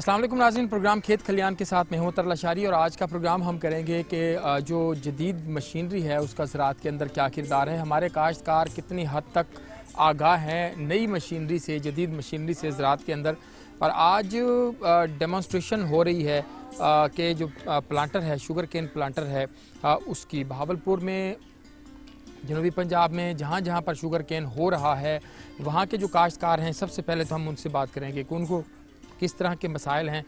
अस्सलाम वालेकुम नाज़रीन, प्रोग्राम खेत खलियान के साथ मैं हूं तरला शारी और आज का प्रोग्राम हम करेंगे कि जो जदीद मशीनरी है उसका ज़राअत के अंदर क्या किरदार है, हमारे काश्तकार कितनी हद तक आगाह हैं नई मशीनरी से, जदीद मशीनरी से ज़राअत के अंदर। और आज डेमोन्स्ट्रेशन हो रही है कि जो प्लांटर है, शुगर केन प्लांटर है, उसकी बहावलपुर में, जनूबी पंजाब में, जहाँ जहाँ पर शुगर केन हो रहा है वहाँ के जो काश्तकार हैं, सबसे पहले तो हम उनसे बात करेंगे कि उनको किस तरह के मसाइल हैं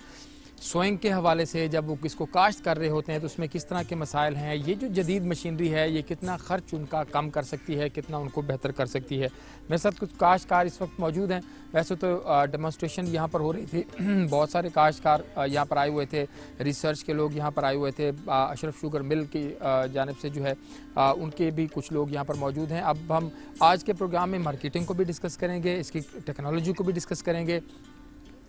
सोइंग के हवाले से, जब वो इसको काश्त कर रहे होते हैं तो उसमें किस तरह के मसाइल हैं, ये जो जदीद मशीनरी है ये कितना ख़र्च उनका कम कर सकती है, कितना उनको बेहतर कर सकती है। मेरे साथ कुछ काश्तकार इस वक्त मौजूद हैं। वैसे तो डेमोन्स्ट्रेशन यहाँ पर हो रही थी, बहुत सारे काश्तकार यहाँ पर आए हुए थे, रिसर्च के लोग यहाँ पर आए हुए थे, अशरफ शुगर मिल की जानिब से जो है उनके भी कुछ लोग यहाँ पर मौजूद हैं। अब हम आज के प्रोग्राम में मार्केटिंग को भी डिस्कस करेंगे, इसकी टेक्नोलॉजी को भी डिस्कस करेंगे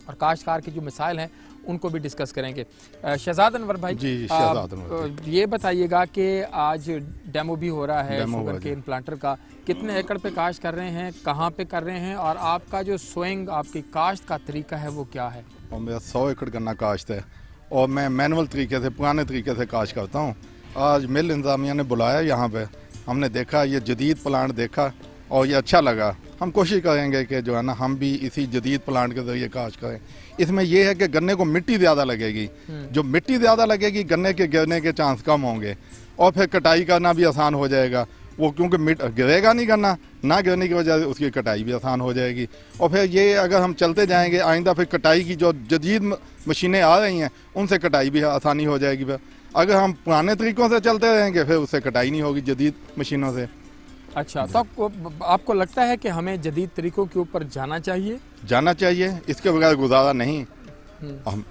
और काश्तकार के जो मिसाइल हैं उनको भी डिस्कस करेंगे। शहजाद अनवर भाई जी, शहजाद अनवर ये बताइएगा कि आज डेमो भी हो रहा है शुगर केन प्लांटर का, कितने एकड़ पे काश्त कर रहे हैं, कहाँ पे कर रहे हैं और आपका जो सोइंग, आपकी काश्त का तरीका है वो क्या है? और मेरा 100 एकड़ गन्ना काश्त है और मैं मैनुअल तरीके से, पुराने तरीके से काश्त करता हूँ। आज मिल इंतजामिया ने बुलाया यहाँ पे, हमने देखा ये जदीद प्लांट देखा और ये अच्छा लगा। हम कोशिश करेंगे कि जो है ना हम भी इसी जदीद प्लांट के ज़रिए काश्त करें। इसमें यह है कि गन्ने को मिट्टी ज़्यादा लगेगी, जो मिट्टी ज़्यादा लगेगी गन्ने के गिरने के चांस कम होंगे और फिर कटाई करना भी आसान हो जाएगा। वो क्योंकि गिरेगा नहीं गन्ना, ना गिरने की वजह से उसकी कटाई भी आसान हो जाएगी। और फिर ये अगर हम चलते जाएंगे आइंदा फिर कटाई की जो जदीद मशीनें आ रही हैं उनसे कटाई भी आसानी हो जाएगी। फिर अगर हम पुराने तरीक़ों से चलते रहेंगे फिर उससे कटाई नहीं होगी जदीद मशीनों से। अच्छा, तो आपको लगता है कि हमें जदीद तरीकों के ऊपर जाना चाहिए? जाना चाहिए, इसके बगैर गुजारा नहीं।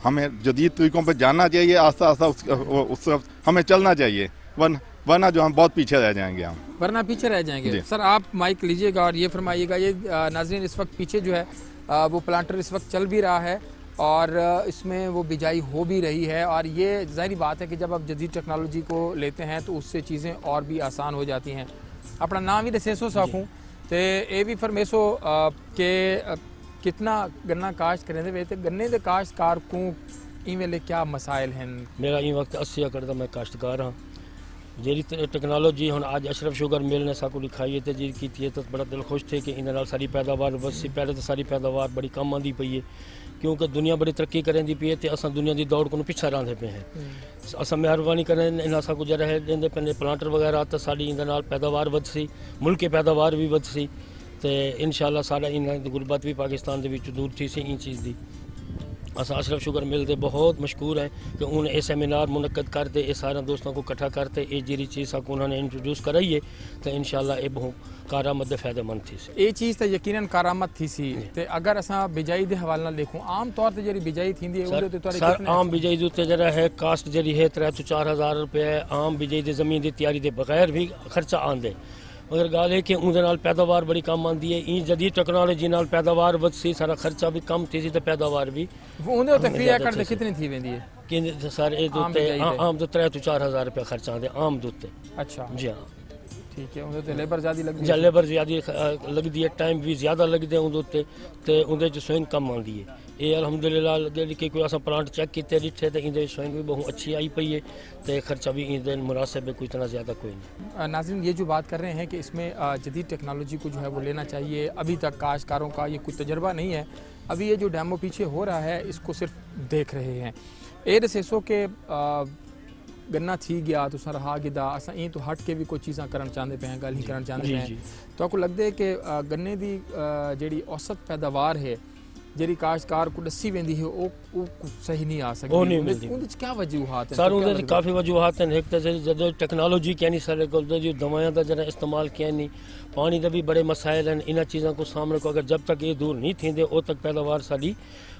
हमें जदीद तरीकों पर जाना चाहिए, आस्ता आस्ता उस तरफ हमें चलना चाहिए, वरना जो हम बहुत पीछे रह जाएंगे, हम वरना पीछे रह जाएंगे। सर आप माइक लीजिएगा और ये फरमाइएगा, ये नाज़रीन इस वक्त पीछे जो है वो प्लांटर इस वक्त चल भी रहा है और इसमें वो बिजाई हो भी रही है। और ये ज़ाहिर बात है कि जब आप जदीद टेक्नोलॉजी को लेते हैं तो उससे चीज़ें और भी आसान हो जाती हैं। अपना नाम ही दसेसो साखूं तो ये भी फरमेसो के कितना गन्ना काश्त करें वे, गन्ने के काश्तकार को इन वेले क्या मसाइल हैं? मेरा इन वक्त 80 एकड़ का मैं काश्तकार हाँ। जी टेक्नोलॉजी हम आज अशरफ शुगर मिल ने साकू लिखाई है जी की तो बड़ा दिल खुश थे कि इन सारी पैदावार बस पहले तो सारी पैदावार बड़ी कम आती पई है क्योंकि दुनिया बड़ी तरक्की करेंदी पई है तो अस दुनिया की दौड़ को पिछा रहंदे पे हैं। अस मेहरबानी करें इन साकू जरा है देंदे पे प्लांटर वगैरह तो साड़ी इन पैदावार वध सी, मुल्क की पैदावार भी वध सी तो इंशाअल्लाह सारा इन गुरबत भी पाकिस्तान के विच दूर थी सी इन चीज़ की। अस अशरफ शुगर मिल दे बहुत मशहूर है कि उन्हें ये सेमिनार मुनक्कद करते, ये सारे दोस्तों को इकट्ठा करते, ये जी चीज़ को उन्होंने इंट्रोड्यूस कराई है तो इंशाअल्लाह ये बहुत कारामद फ़ायदेमंद थी। ये चीज़ तो यकीनन कारामद थी सी। तो अगर अस बिजाई के हवाले नाल देखूं, आम तौर पर जी बिजाई थी सर आम बिजाई के उत्ते जरा है कास्ट जी है 3 तो 4 हज़ार रुपये आम बिजाई की जमीन की तैयारी के बगैर भी खर्चा आंदे, मगर गाल है कि उनके नाल पैदावार बड़ी कम आती है। ई जदीद टेक्नोलॉजी नाल पैदावार वध सी, सारा खर्चा भी कम थी तो पैदावार भी फी एकड़ कितनी थी वेंदी है कि सर ये आम तो 3 तो 4 हज़ार रुपया खर्चा आते आम दुते। अच्छा जी हाँ, ठीक है। उन्हें लेबर ज़्यादा लगती है, लेबर ज़्यादा लगती है, टाइम भी ज़्यादा लगते हैं उनके तो उनके सोइंग कम आती है। ये अलहमदुलिल्लाह कि कोई असा प्लांट चेक किए डिठे तो इन सोइंग भी बहुत अच्छी आई पई है तो खर्चा भी इन मुनासिब है, कोई इतना ज़्यादा कोई नहीं। नाज़रीन ये जो बात कर रहे हैं कि इसमें जदीद टेक्नोलॉजी को जो है वो लेना चाहिए, अभी तक काश्तकारों का ये कोई तजर्बा नहीं है, अभी ये जो डेमो पीछे हो रहा है इसको सिर्फ देख रहे हैं। ए दसेसो के गन्ना थी गया तो रहा गिदा अस ई तो हट के भी कोई चीज़ा करना चाहते पे हैं, गल ही करना चाहते हैं तो आपको लगता है कि गन्ने की जी औसत पैदावार है जी काश्तकार को दसी वेंदी है वो सही नहीं आ सकती, क्या वजूहात सर? उन्हें काफ़ी वजूहात हैं। एक तो जो टेक्नोलॉजी क्या नहीं सर को जो दवाइयाँ का जरा इस्तेमाल किया नहीं, पानी का भी बड़े मसाइल हैं। इन चीज़ों को सामने को अगर जब तक ये दूर नहीं थी उस तक पैदावार साड़ी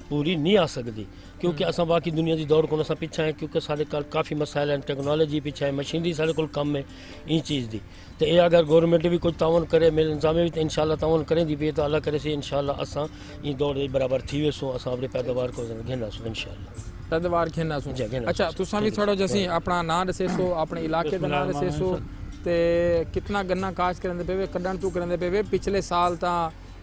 पूरी नहीं आ सकती क्योंकि अस बाकी दुनिया की दौड़ को पिछा है क्योंकि सारे काफ़ी मसाइल हैं, टेक्नोलॉजी पिछा है, मशीनरी सारे को कम है इन चीज़ की। तो ये अगर गवर्नमेंट भी कुछ तावन करे, मिल इंतजामिया भी इंशाअल्लाह तावन करें दी पे तो अल्लाह करे से इंशाअल्लाह अस इन दौड़ बराबर थी वेसो अस अपनी पैदावार को घेना सो इंशाअल्लाह पैदावार घेना सो। अच्छा तुसा भी थोड़ा जैसे अपना नाम दसेसो, अपने इलाके का नाम दसेसो ते कितना गन्ना काश्त करने पे कड्ढण तू करने पे पिछले साल ता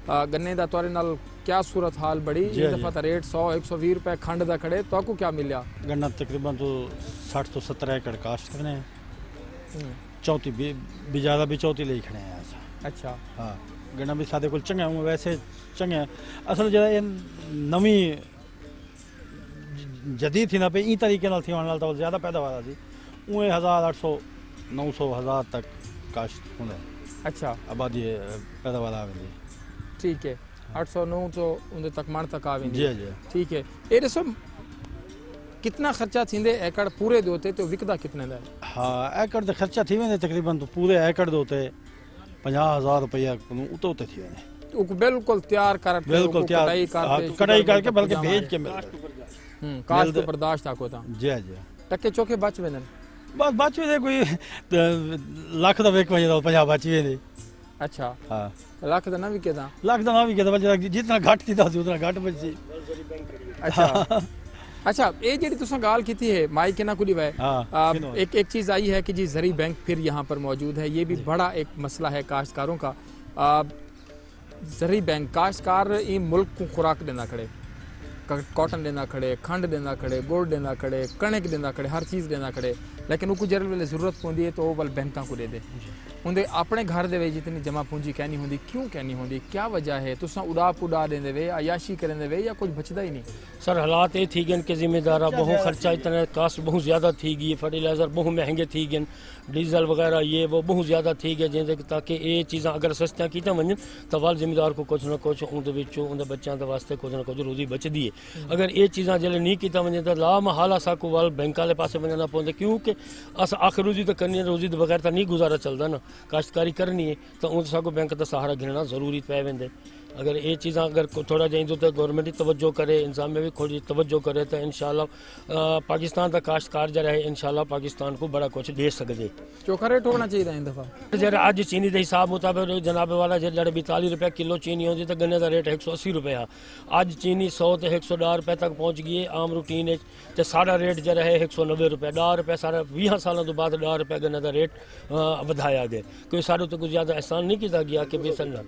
गन्ने का तुहाडे नाल क्या सूरत हाल बड़ी जी, इस दफ़ा तो रेट 100-120 रुपए खंड दा खड़े तो आपको क्या मिला? गन्ना तकरीबन तो 60 तो 70 एकड़ काश्त करने हैं, हम्म, चौथी भी ज़्यादा भी चौथी ले ही खड़े हैं आज। अच्छा हाँ गन्ना भी सादे को चंगे हूँ वैसे चंगे हैं। असल जो है नवी जदीद थी ना पे ई तरीके नाल थी वन नाल तो ज़्यादा पैदावार थी उहे 1800-900 तक काश्त होंगे अच्छा आबादी पैदावार आ गई। ठीक है 800-900 उन तक मण तक आ वेंदी। जी जी ठीक है ये दसो कितना खर्चा थींदे एकड़ पूरे दे होते तो विकदा कितने दा है? हाँ एकड़ तो खर्चा थी वेंदे तकरीबन तो पूरे एकड़ दे होते 50,000 रुपया उते उते थी वेंदे तो बिल्कुल तैयार कर बिल्कुल तैयार कटाई करके बल्कि भेज के मिल काश्त तो बर्दाश्त आको ता जी जी टके चौके बच वेंदन। बस बच दे कोई लख दा वेक वजे 50 बच वेंदे। अच्छा हाँ लाख दा ना भी केदा लख दा ना भी के बच जितना घट थी उतना घट बची। अच्छा अच्छा ये जी तुसा गाल की है माई के ना कुली वै हाँ एक चीज़ आई है कि जी ज़री बैंक फिर यहाँ पर मौजूद है। ये भी बड़ा एक मसला है काश्तकारों का। ज़री बैंक काश्तकार ये मुल्क को खुराक देना खड़े कॉटन देना खड़े खंड देना खड़े गुड़ देना खड़े कणक देना खड़े हर चीज़ देना खड़े लेकिन उनको जर वेले ज़रूरत पौंदी है तो वो वल बैंकों को दे दे उनके अपने घर दे जितनी जमा पूंजी कहनी होंगी क्यों कहनी होंगी क्या वजह है तुसा उड़ा पुड़ा देंदे वे अयाशी करेंदे वे या कुछ बचदा ही नहीं? सर हालात ये थी गए कि जिम्मेदारा बहु खर्चा इतना कास्ट बहुत ज़्यादा थी गई फर्टिलाइज़र बहुत महंगे थी गए डीजल वगैरह ये वो बहुत ज़्यादा थी गए जिंदे ताकि ये चीज़ा अगर सस्तियां की वन तो वाल जिम्मेदार को कुछ ना कुछ उनके बच्चों के वास्ते कुछ ना कुछ रोजी बचती है। अगर ये चीज़ा जल्द नहीं की वन तो ला महाला साकू वाल बैंक वाले पासे वजना पौंदे क्योंकि अस आखिर रोजी तो करनी है रोजी तो बगैर तो नहीं गुजारा चलता ना काश्तकारी करनी है तो उन साकू बैंक का सहारा गिनना ज़रूरी पै वेंदे। अगर ये चीज़ा अगर थोड़ा जाइए तो गवर्नमेंट ही तवज्जो करे इंतजाम में भी थोड़ी तवज्जो करे तो इंशाल्लाह पाकिस्तान का काश्तकार जरा है इंशाल्लाह पाकिस्तान को बड़ा कुछ दे सकते। चोखा रेट होना चाहिए इन दफ़ा जरा अज चीनी के हिसाब मुताबिक जनाब वाला जरा 42 रुपये किलो चीनी होती तो गन्ने का रेट 180 रुपये है। अज चीनी 100 तो 110 रुपये तक पहुँच गई है आम रूटीन तो साढ़ा रेट जरा है 190 रुपये 10 रुपये सारा 20 सालों तो बाद 10 रुपये गन्ने का रेट बढ़ाया गया कोई सारे तो कुछ ज़्यादा एहसान नहीं किया गया कि बेसन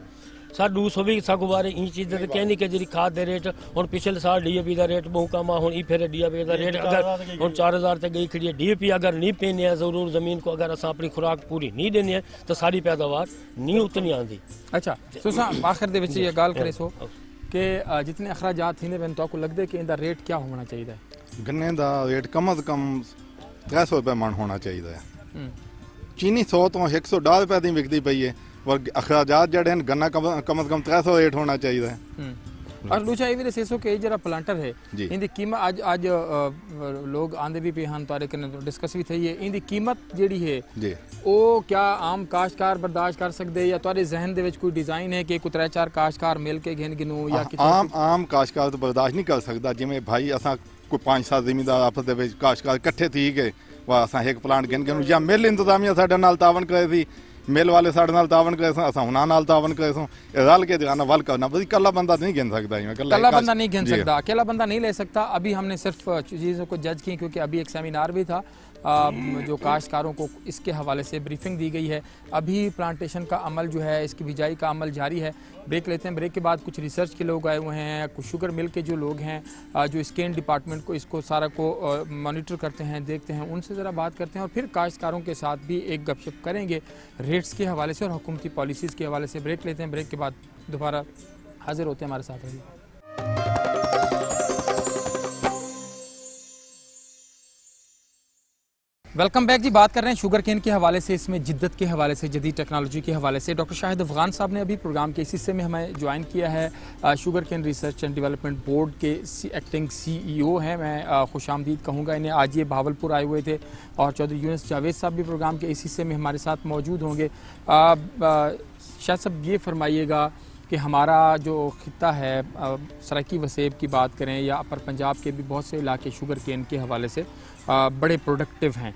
सर 200 भी सागू बारे ई चीज़ तो कहनी कि जी खाद दे रेट हम पिछले साल DAP का रेट बहुत कम आ हूँ फिर DAP का रेट अगर हम 4000 तक गई खड़ी है DAP अगर नहीं पेने है ज़रूर ज़मीन को अगर अस अपनी खुराक पूरी नहीं देनी है तो सारी पैदावार नहीं उतनी आती। अच्छा तुसा आखिर दे विच ये गाल करे सो कि जितने अखराजात थींदे वन तो आपको लगता है कि इनका रेट क्या होना चाहिए? गन्ने का रेट कम अज कम 300 रुपये मन होना चाहिए। चीनी 100 तो 110 रुपये की विकती पई है और अखराजात जड़े हैं गन्ना कम अज कम 300 रेट होना चाहिए। और दूसरा ये भी दसो कि जरा प्लांटर है जी। इनकी कीमत आज आज लोग आंदे भी पे हैं तारे कने डिस्कस भी थी है इनकी कीमत जेड़ी है जी वो क्या आम काश्तकार बर्दाश्त कर सकते या तारे जहन दे विच कोई डिजाइन है कि कुछ 3-4 काश्तकार मिल के गिन गिनू या आम काश्तकार तो बर्दाश्त नहीं कर सकता जिमें भाई असा कोई 5-7 जिमीदार आपस दे काश्तकार इकट्ठे थी के वा असा एक प्लांट गिन गिनू या मिल इंतजामिया साडे नाल तावन करे थी मिल वाले साढ़े नाल तावन करे असा हुना नाल तावन करे रल के दुकाना वल करना बस कला बंदा नहीं गिन सकता कला बंदा नहीं गिन सकता अकेला बंदा नहीं ले सकता। अभी हमने सिर्फ चीज़ों को जज की क्योंकि अभी एक सेमिनार भी था जो काश्तकारों को इसके हवाले से ब्रीफिंग दी गई है। अभी प्लांटेशन का अमल जो है इसकी बिजाई का अमल जारी है। ब्रेक लेते हैं ब्रेक के बाद कुछ रिसर्च के लोग आए हुए हैं कुछ शुगर मिल के जो लोग हैं जो स्कैन डिपार्टमेंट को इसको सारा को मॉनिटर करते हैं देखते हैं उनसे ज़रा बात करते हैं और फिर काश्तकारों के साथ भी एक गपशप करेंगे रेट्स के हवाले से और हुकूमती पॉलिसीज़ के हवाले से। ब्रेक लेते हैं ब्रेक के बाद दोबारा हाजिर होते हैं हमारे साथ रहिए। वेलकम बैक जी। बात कर रहे हैं शुगर केन के हवाले से इसमें जिद्दत के हवाले से जदीद टेक्नोलॉजी के हवाले से। डॉक्टर शाहिद अफगान साहब ने अभी प्रोग्राम के इस हिस्से में हमें ज्वाइन किया है। Sugar cane research and development board के एक्टिंग CEO हैं। मैं खुशामदीद कहूँगा इन्हें। आज ये भावलपुर आए हुए थे और चौधरी यूनुस जावेद साहब भी प्रोग्राम के इस हिस्से में हमारे साथ मौजूद होंगे। शायद साहब ये फरमाइएगा कि हमारा जो खित्ता है सराकी वसेब की बात करें या अपर पंजाब के भी बहुत से इलाके शुगर केन के हवाले से बड़े प्रोडक्टिव हैं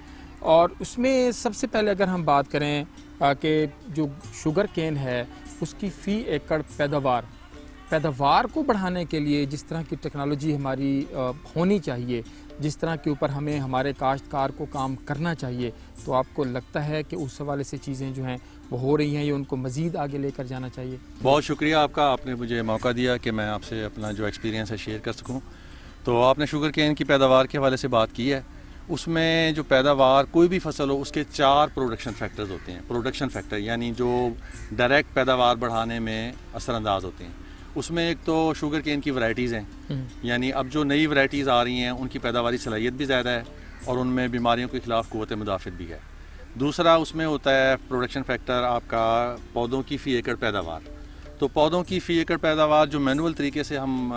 और उसमें सबसे पहले अगर हम बात करें कि जो शुगर केन है उसकी फ़ी एकड़ पैदावार को बढ़ाने के लिए जिस तरह की टेक्नोलॉजी हमारी होनी चाहिए جس طرح کے اوپر ہمیں ہمارے کاشتکار کو کام کرنا چاہیے، تو آپ کو لگتا ہے کہ اس حوالے سے چیزیں جو ہیں وہ ہو رہی ہیں یا ان کو مزید آگے لے کر جانا چاہیے؟ بہت شکریہ آپ کا، آپ نے مجھے موقع دیا کہ میں آپ سے اپنا جو ایکسپیرینس ہے شیئر کر سکوں. تو آپ نے شوگر کین کی پیداوار کے حوالے سے بات کی ہے. اس میں جو پیداوار کوئی بھی فصل ہو اس کے 4 پروڈکشن فیکٹرز ہوتے ہیں. پروڈکشن فیکٹر یعنی جو ڈائریکٹ پیداوار بڑھانے میں اثر انداز ہوتے ہیں. اس میں ایک تو شوگر کین کی ورائٹیز ہیں، یعنی اب جو نئی ورائٹیز آ رہی ہیں ان کی پیداواری صلاحیت بھی زیادہ ہے اور ان میں بیماریوں کے خلاف قوت مدافعت بھی ہے. دوسرا اس میں ہوتا ہے پروڈکشن فیکٹر آپ کا پودوں کی فی ایکڑ پیداوار. تو پودوں کی فی ایکڑ پیداوار جو مینول طریقے سے ہم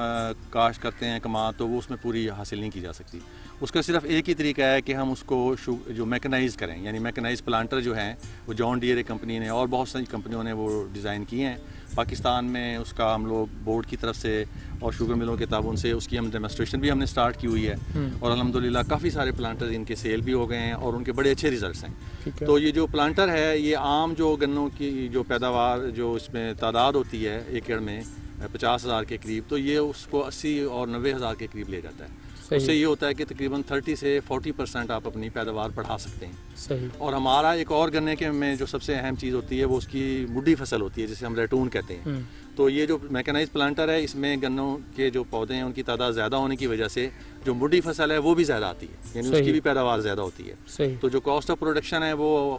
کاشت کرتے ہیں کماں، تو وہ اس میں پوری حاصل نہیں کی جا سکتی. اس کا صرف ایک ہی طریقہ ہے کہ ہم اس کو جو میکنائز کریں، یعنی میکنائز پلانٹر جو ہیں وہ جان ڈیئر کمپنی نے اور بہت ساری کمپنیوں نے وہ ڈیزائن کیے ہیں. پاکستان میں اس کا ہم لوگ بورڈ کی طرف سے اور شوگر ملوں کے تعاون سے اس کی ہم ڈیمونسٹریشن بھی ہم نے سٹارٹ کی ہوئی ہے، اور الحمدللہ کافی سارے پلانٹر ان کے سیل بھی ہو گئے ہیں اور ان کے بڑے اچھے ریزلٹس ہیں. تو یہ جو پلانٹر ہے یہ عام جو گنوں کی جو پیداوار جو اس میں تعداد ہوتی ہے ایکڑ میں 50,000 کے قریب، تو یہ اس کو 80 اور 90,000 کے قریب لے جاتا ہے. اس سے یہ ہوتا ہے کہ تقریباً 30 سے 40% آپ اپنی پیداوار بڑھا سکتے ہیں. صحیح. اور ہمارا ایک اور گنے کے میں جو سب سے اہم چیز ہوتی ہے وہ اس کی مڈی فصل ہوتی ہے جسے ہم ریٹون کہتے ہیں. تو یہ جو میکنائز پلانٹر ہے اس میں گنوں کے جو پودے ہیں ان کی تعداد زیادہ ہونے کی وجہ سے جو مڈی فصل ہے وہ بھی زیادہ آتی ہے، یعنی اس کی بھی پیداوار زیادہ ہوتی ہے. صحیح. تو جو کاسٹ آف پروڈکشن ہے وہ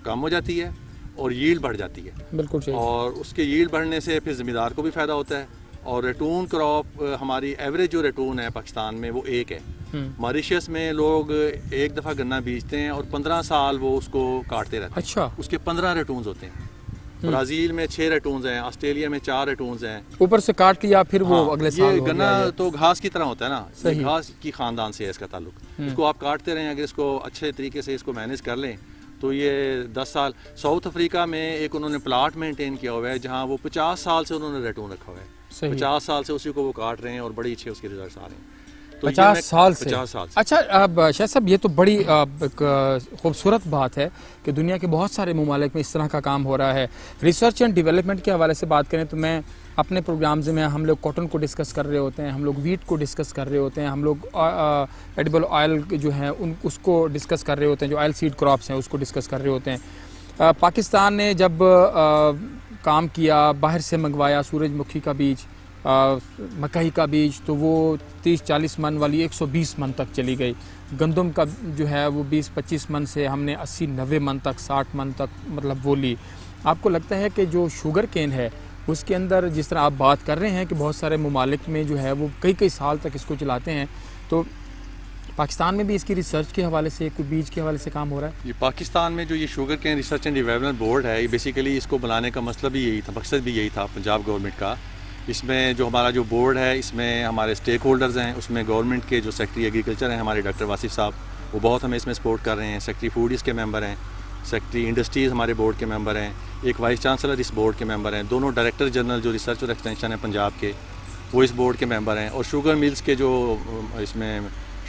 کم ہو جاتی ہے اور ییلڈ بڑھ جاتی ہے. بالکل صحیح. اور اس کے ییلڈ بڑھنے سے پھر زمیندار کو بھی فائدہ ہوتا ہے. اور ریٹون کراپ ہماری ایوریج جو ریٹون ہے پاکستان میں وہ 1 ہے. ماریشس میں لوگ ایک دفعہ گنا بیچتے ہیں اور 15 سال وہ اس کو کاٹتے رہتے ہیں. اچھا. اس کے 15 ریٹونز ہوتے ہیں. برازیل میں 6 ریٹونز ہیں، آسٹریلیا میں 4 ریٹونز ہیں. اوپر سے کاٹ لیا پھر وہ اگلے سال یہ گنا تو گھاس کی طرح ہوتا ہے نا، یہ گھاس کی خاندان سے ہے اس کا تعلق. اس کو آپ کاٹتے رہیں، اگر اس کو اچھے طریقے سے اس کو مینیج کر لیں تو یہ 10 سال. ساؤتھ افریقہ میں ایک انہوں نے پلاٹ مینٹین کیا ہوا ہے جہاں وہ 50 سال سے انہوں نے ریٹون رکھا ہوا ہے. 50 سال سے اسی کو وہ کاٹ رہے ہیں اور بڑی اچھے اس کے ریزلٹس آ رہے ہیں. 50 سال سے. اچھا اب شاہد صاحب یہ تو بڑی خوبصورت بات ہے کہ دنیا کے بہت سارے ممالک میں اس طرح کا کام ہو رہا ہے. ریسرچ اینڈ ڈیولپمنٹ کے حوالے سے بات کریں تو میں اپنے پروگرامز میں ہم لوگ کاٹن کو ڈسکس کر رہے ہوتے ہیں، ہم لوگ ویٹ کو ڈسکس کر رہے ہوتے ہیں، ہم لوگ ایڈیبل آئل جو ہیں اس کو ڈسکس کر رہے ہوتے ہیں، جو آئل سیڈ کراپس ہیں اس کو ڈسکس کر رہے ہوتے ہیں. پاکستان نے جب کام کیا، باہر سے منگوایا سورج مکھی کا بیج، مکئی کا بیج، تو وہ 30-40 من والی 120 من تک چلی گئی. گندم کا جو ہے وہ 20-25 من سے ہم نے 80-90 من تک، 60 من تک مطلب وہ لی. آپ کو لگتا ہے کہ جو شوگر کین ہے اس کے اندر جس طرح آپ بات کر رہے ہیں کہ بہت سارے ممالک میں جو ہے وہ کئی سال تک اس کو چلاتے ہیں، تو پاکستان میں بھی اس کی ریسرچ کے حوالے سے کوئی بیج کے حوالے سے کام ہو رہا ہے؟ یہ پاکستان میں جو یہ sugar cane research and development board ہے، یہ بیسیکلی اس کو بنانے کا مسئلہ بھی یہی تھا، مقصد بھی یہی تھا پنجاب گورنمنٹ کا. اس میں جو ہمارا جو بورڈ ہے اس میں ہمارے اسٹیک ہولڈرز ہیں، اس میں گورنمنٹ کے جو سیکٹری ایگریکلچر ہیں ہمارے ڈاکٹر واصف صاحب، وہ بہت ہمیں اس میں سپورٹ کر رہے ہیں. سیکٹری فوڈ اس کے ممبر ہیں، سیکٹری انڈسٹریز ہمارے بورڈ کے ممبر ہیں، ایک وائس چانسلر اس بورڈ کے ممبر ہیں، دونوں ڈائریکٹر جنرل جو ریسرچ اور ایکسٹینشن ہے پنجاب کے وہ اس بورڈ کے ممبر ہیں، اور شوگر ملز کے جو اس میں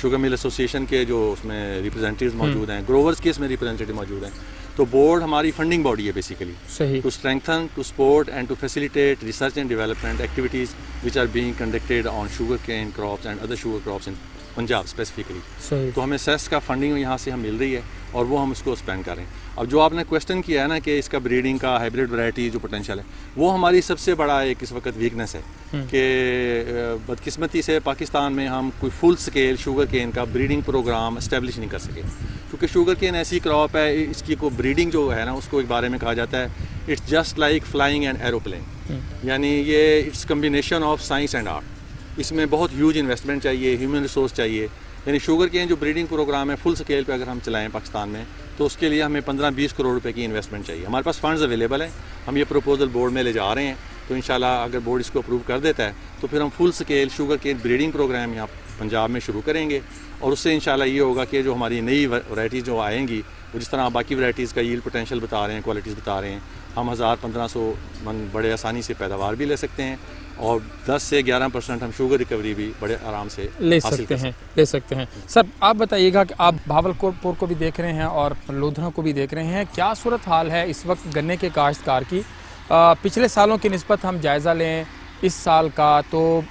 شوگر مل ایسوسیشن کے جو اس میں ریپرزینٹیوز موجود ہیں، گروورز کے اس میں ریپرزینٹیو موجود ہیں. تو بورڈ ہماری فنڈنگ باڈی ہے بیسیکلی صحیح. To strengthen, to support and to facilitate research and development activities which are being conducted on sugar cane crops and other sugar crops in Punjab specifically. تو ہمیں سیس کا فنڈنگ یہاں سے ہم مل رہی ہے اور وہ ہم اس کو اسپینڈ کر رہے ہیں. اب جو آپ نے کویشچن کیا ہے نا کہ اس کا بریڈنگ کا ہائبریڈ ورائٹی جو پوٹینشیل ہے، وہ ہماری سب سے بڑا ایک اس وقت ویکنیس ہے کہ بدقسمتی سے پاکستان میں ہم کوئی فل سکیل شوگر کین کا بریڈنگ پروگرام اسٹیبلش نہیں کر سکے. کیونکہ شوگر کین ایسی کراپ ہے، اس کی کو بریڈنگ جو ہے نا اس کو ایک بارے میں کہا جاتا ہے it's just like flying an aeroplane, یعنی یہ it's combination of science and art. اس میں بہت ہیوج انویسٹمنٹ چاہیے، ہیومن ریسورس چاہیے. یعنی شوگر کین جو بریڈنگ پروگرام ہے فل سکیل پہ اگر ہم چلائیں پاکستان میں تو اس کے لیے ہمیں 15-20 کروڑ روپے کی انویسٹمنٹ چاہیے. ہمارے پاس فنڈز اویلیبل ہیں، ہم یہ پروپوزل بورڈ میں لے جا رہے ہیں. تو انشاءاللہ اگر بورڈ اس کو اپروو کر دیتا ہے تو پھر ہم full scale sugar cane breeding programme یہاں پنجاب میں شروع کریں گے. اور اس سے انشاءاللہ یہ ہوگا کہ جو ہماری نئی ورائٹیز جو آئیں گی، وہ جس طرح باقی ورائٹیز کا ییلڈ پوٹینشیل بتا رہے ہیں، کوالٹیز بتا رہے ہیں، ہم 1000-1500 من بڑے آسانی سے پیداوار بھی لے سکتے ہیں اور 10 سے 11% ہم شوگر ریکوری بھی بڑے آرام سے لے سکتے ہیں. سر آپ بتائیے گا کہ آپ بھاولپور کو بھی دیکھ رہے ہیں اور لودھنا کو بھی دیکھ رہے ہیں، کیا صورتحال ہے اس وقت گنے کے کاشتکار کی؟ پچھلے سالوں کی نسبت ہم جائزہ لیں اس سال کا تو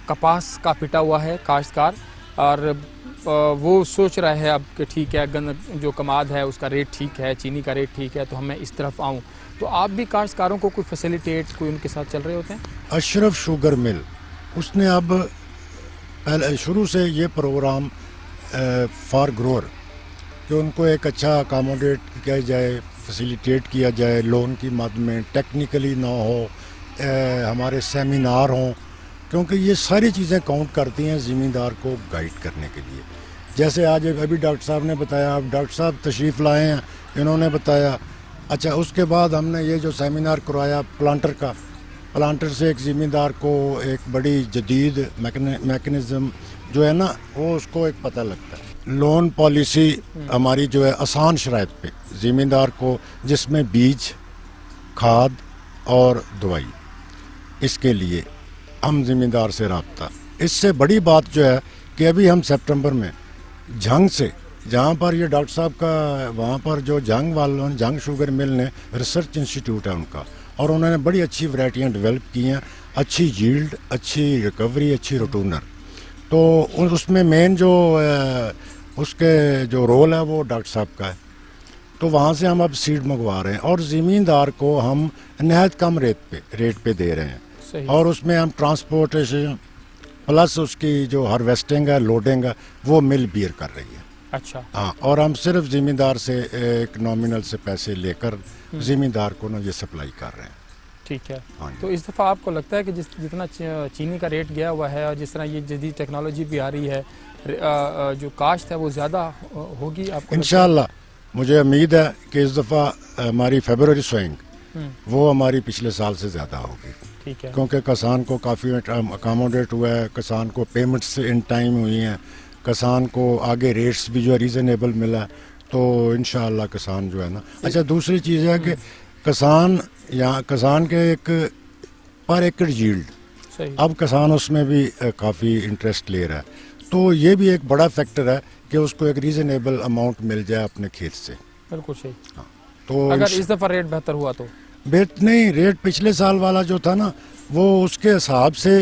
کپاس کا پٹا ہوا ہے کاشتکار، اور وہ سوچ رہا ہے اب کہ ٹھیک ہے جو کماد ہے اس کا ریٹ ٹھیک ہے, چینی کا ریٹ ٹھیک ہے, تو ہم میں اس طرف آؤں. تو آپ بھی کاشتکاروں کو کوئی فیسیلیٹیٹ کوئی ان کے ساتھ چل رہے ہوتے ہیں؟ اشرف شوگر مل اس نے اب پہلے شروع سے یہ پروگرام فار گروور کہ ان کو ایک اچھا اکاموڈیٹ کیا جائے, فیسیلیٹیٹ کیا جائے لون کی مد میں, ٹیکنیکلی نہ ہو, ہمارے سیمینار ہوں, کیونکہ یہ ساری چیزیں کاؤنٹ کرتی ہیں زمیندار کو گائیڈ کرنے کے لیے. جیسے آج ابھی ڈاکٹر صاحب نے بتایا, اب ڈاکٹر صاحب تشریف لائے ہیں, انہوں نے بتایا. اچھا اس کے بعد ہم نے یہ جو سیمینار کروایا پلانٹر کا, پلانٹر سے ایک زمیندار کو ایک بڑی جدید میکنزم جو ہے نا وہ اس کو ایک پتہ لگتا ہے. لون پالیسی ہماری جو ہے آسان شرائط پہ زمیندار کو, جس میں بیج, کھاد اور دوائی, اس کے لیے ہم زمیندار سے رابطہ. اس سے بڑی بات جو ہے کہ ابھی ہم سپٹمبر میں جھنگ سے, جہاں پر یہ ڈاکٹر صاحب کا وہاں پر جو جھنگ والوں نے, جھنگ شوگر مل نے ریسرچ انسٹیٹیوٹ ہے ان کا, اور انہوں نے بڑی اچھی ورائٹیاں ڈیولپ کی ہیں, اچھی جیلڈ, اچھی ریکوری, اچھی روٹونر. تو اس میں مین جو اس کے جو رول ہے وہ ڈاکٹر صاحب کا ہے. تو وہاں سے ہم اب سیڈ منگوا رہے ہیں اور زمیندار کو ہم نہایت کم ریٹ پہ دے رہے ہیں. اور اس میں ہم ٹرانسپورٹیشن پلس اس کی جو ہارویسٹنگ ہے, لوڈنگ ہے, وہ مل بیئر کر رہی ہے. اچھا ہاں, اور ہم صرف زمیندار سے ایک نامنل سے پیسے لے کر زمیندار کو نا یہ سپلائی کر رہے ہیں. ٹھیک ہے. ہاں تو اس دفعہ آپ کو لگتا ہے کہ جتنا چینی کا ریٹ گیا ہوا ہے اور جس طرح یہ جدید ٹیکنالوجی بھی آ رہی ہے, جو کاشت ہے وہ زیادہ ہوگی آپ کو؟ انشاءاللہ مجھے امید ہے کہ اس دفعہ ہماری فیبروری سوئنگ وہ ہماری پچھلے سال سے زیادہ ہوگی. ٹھیک ہے. کیونکہ کسان کو کافی اکاموڈیٹ ہوا ہے, کسان کو پیمنٹس ان ٹائم ہوئی ہیں, کسان کو آگے ریٹس بھی جو ہے ریزنیبل ملا, تو انشاءاللہ کسان جو ہے نا. اچھا دوسری چیز ہے کہ کسان کے ایک پر ایکڑ جیلڈ, اب کسان اس میں بھی کافی انٹرسٹ لے رہا ہے. تو یہ بھی ایک بڑا فیکٹر ہے کہ اس کو ایک ریزنیبل اماؤنٹ مل جائے اپنے کھیت سے. بالکل صحیح. ہاں, تو اگر اس دفعہ ریٹ بہتر ہوا تو نہیں, ریٹ پچھلے سال والا جو تھا نا وہ اس کے حساب سے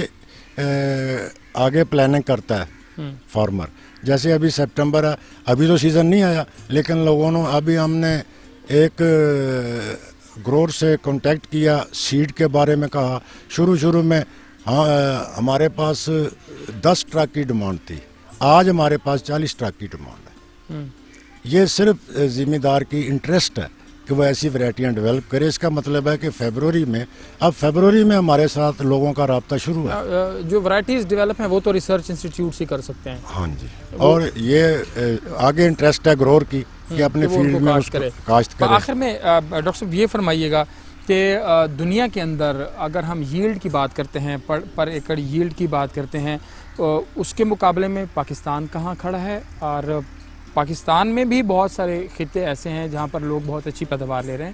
آگے پلاننگ کرتا ہے فارمر. جیسے ابھی سپٹمبر ہے, ابھی تو سیزن نہیں آیا, لیکن لوگوں نے ابھی ہم نے ایک گروور سے کانٹیکٹ کیا, سیڈ کے بارے میں کہا. شروع میں ہاں ہمارے پاس 10 ٹرک کی ڈیمانڈ تھی, آج ہمارے پاس 40 ٹرک کی ڈیمانڈ ہے. یہ صرف زمیندار کی انٹرسٹ ہے کہ وہ ایسی ورائٹیاں ڈیولپ کرے. اس کا مطلب ہے کہ فیبروری میں ہمارے ساتھ لوگوں کا رابطہ شروع ہے. جو ورائٹیز ڈیولپ ہیں وہ تو ریسرچ انسٹیٹیوٹ سے کر سکتے ہیں. ہاں جی, اور یہ آگے انٹرسٹ ہے گروور کی کہ اپنے فیلڈ میں کاشت کرے. آخر میں ڈاکٹر صاحب یہ فرمائیے گا کہ دنیا کے اندر اگر ہم ییلڈ کی بات کرتے ہیں, پر ایکڑ ییلڈ کی بات کرتے ہیں, اس کے مقابلے میں پاکستان کہاں کھڑا ہے؟ اور پاکستان میں بھی بہت سارے خطے ایسے ہیں جہاں پر لوگ بہت اچھی پیداوار لے رہے ہیں.